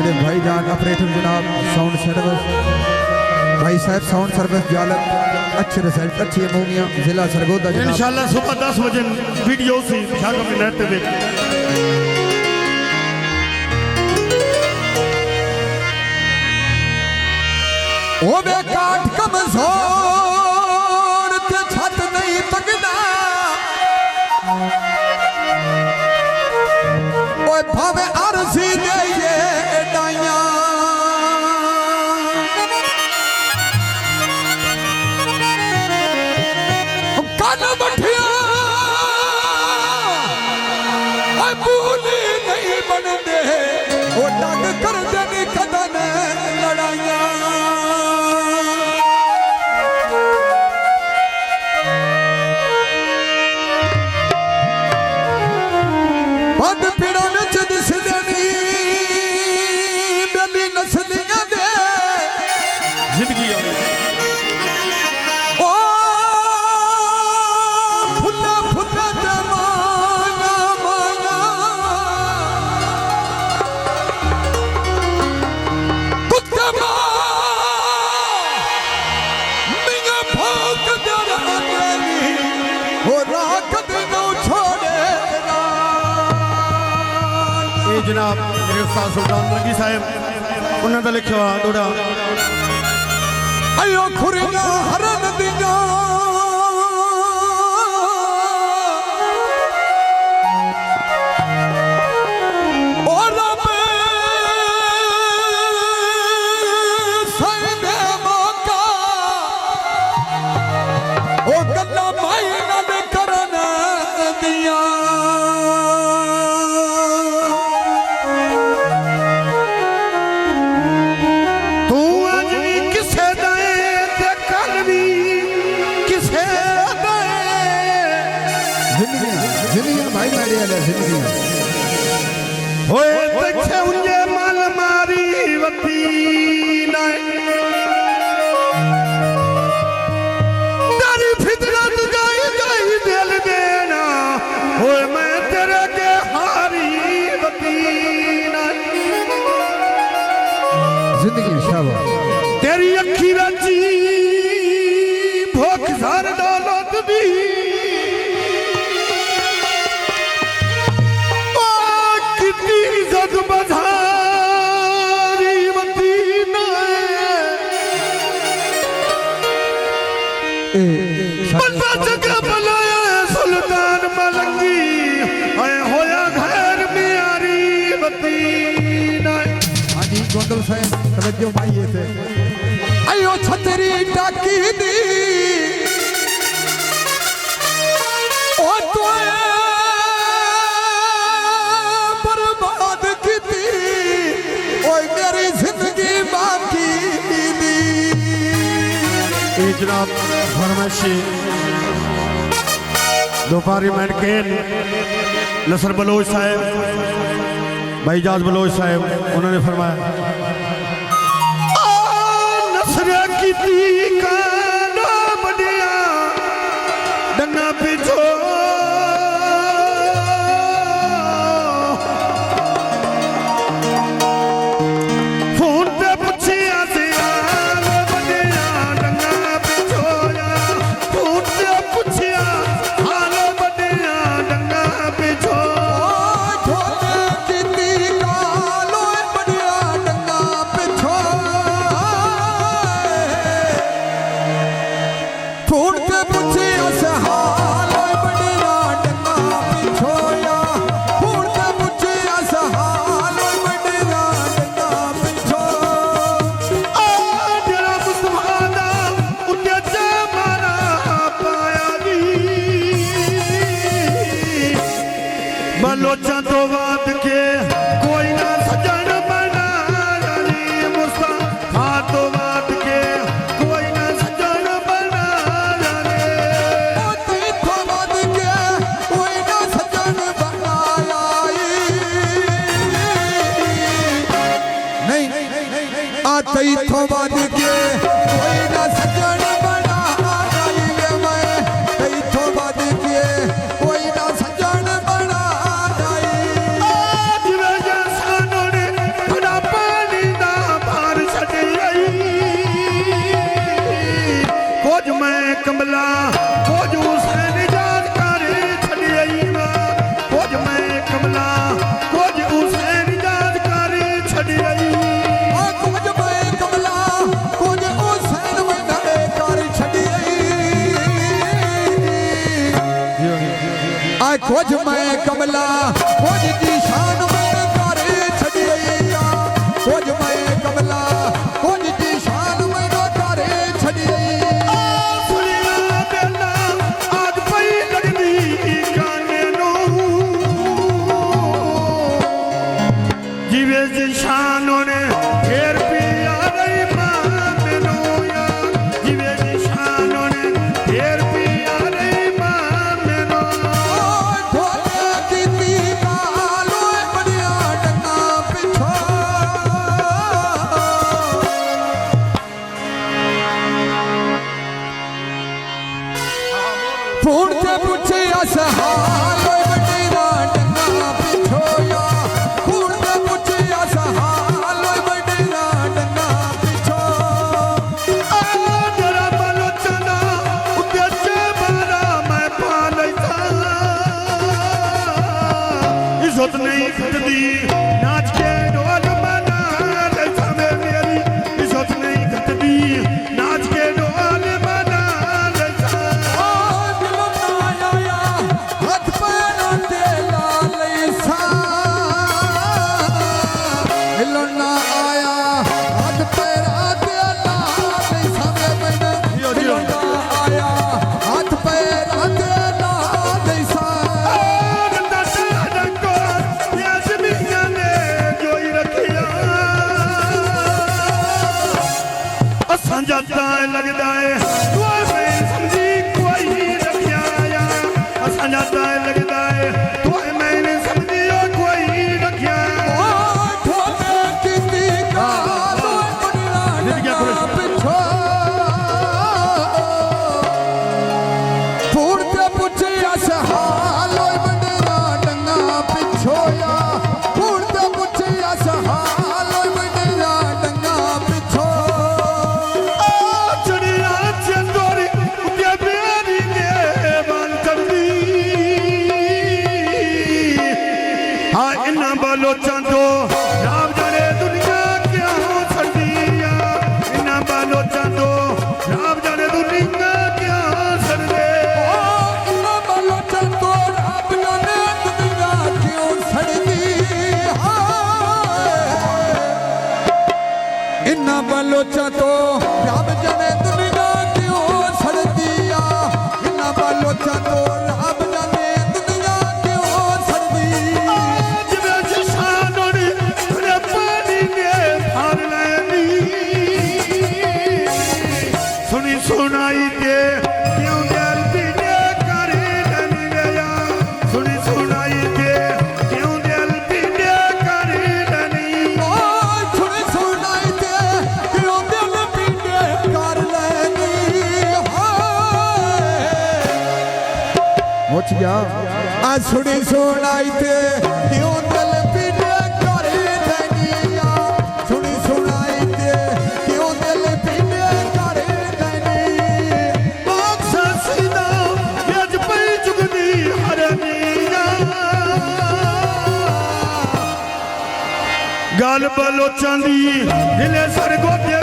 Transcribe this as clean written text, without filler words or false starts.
बड़े भाईजान ऑपरेटर जनाब साउंड सर्विस भाई साहब साउंड सर्विस जालक अच्छे रिजल्ट अच्छी मूवियां जिला सरगोदा इंशाल्लाह सुबह 10 बजे वीडियो सी शागम नेट पे ओ बे काट कमजोर ते छत नहीं तकदा ओए भावे अर्जी दे ये डाइयां कान बठिया ओए भूली नहीं बनदे ओ डग कर देनी कदन लड़ाइयां जनाब मेरे उस्ताद सुल्तान मलकी साहब उन्होंने लिखा दोड़ा अयो खुरिया हरन दिया माल मारी वती तेरी फितरत गई गई दिल देना होए मैं तेरे के हारी वती जिंदगी शाबाश तेरी अखी रची भूख सार दौलत दी सुल्तान मलंगी होया घर प्यारी बती हाँ जी गोंदल साहब तवज्जो माइए थे अयो छतरी टाकी दी ओ तो बर्बाद की थी ओए मेरी जिंदगी बाकी दी जनाब फरमाइशी दोपहरी मैंडकेन नसर बलोच साहब भाईजाज बलोच साहब उन्होंने फरमाया नसर की का नाम दिया डंगा पिछो बलोचा तो बात के कोई ना सजन बना मुस्तफा तो बात के कोई ना सजन बना तो बात के कोई ना सजन बनाया नहीं आते तो बात के कोई ना सजन बना मैं तो बात के कोई ना सजन कुछ मैं कमला कुछ की शान मन करे छड़िया कुछ मैं कमला कुछ की शान मन करे छड़िया सुनिया बेला आज पई लगदी गाने नो जिवे जी शानों ने फेर पिया रही माने नो या जिवे जी शानों ने फेर पिया रही माने नो ढोले की पीका लोए बढ़िया डंगा पिछो पूर्ण से पूछे असहाय लोए बढ़िया डंगा पिछो या पूर्ण से पूछे असहाय लोए बढ़िया डंगा पिछो जरा बालो चना उद्देश्य बारा मैं पाले इज्जत नहीं खटदी नाच के ढोल बना ले सामे मेरी इज्जत नहीं खटदी नाच के ढोल बना ले हाथ पैना तेला लैसा हिलना आया हाथ पैरा तेला लैसा में हिलना आया हाथ पैरा तेला लैसा जाता लगता है दुआ में समझी कोई रखिया आया असा जाता है लगता है दुआ मैंने समझी कोई रखिया ठोके किती का पिछो पूर्ते पूछे असहाय लोए बड़ेरा डंगा पिछो या पूर्ते पूछे असहाय लोए बड़ेरा डंगा पिछो चढ़िया चंदोरी उद्या बेरी ने मान कर दी हाँ इन्ना बालो चंदो राम जाने दुनिया क्या हो सर्दिया इन्ना बालो चंदो राम जाने दुनिया क्या हो सर्दे इन्ना बालो चंदो राम जाने दुनिया क्यों सड़दी इन्ना बालो चंदो राम जाने दुनिया क्यों सड़दिया इन्ना बालो चंदो राम जाने दुनिया क्यों सड़दी जिवे जिशानों ने तुझे पानी ने फाड़ लेनी सुनी सुनाई के क्यों दिल पीने करे डनी गया सुनी सुनाई के क्यों दिल पीने करे डनी सुन सुनाई ते क्यों दिल पीने कर लेनी मुझ गया आ सुनी सुनाई ते क्यों दिल पीने कर लेनी सुनी सुनाई ते क्यों दिल पीने कर लेनी बाक्सा सीधा यज पई चुगदी हरनिया गाल बलो चांदी दिले सर गोते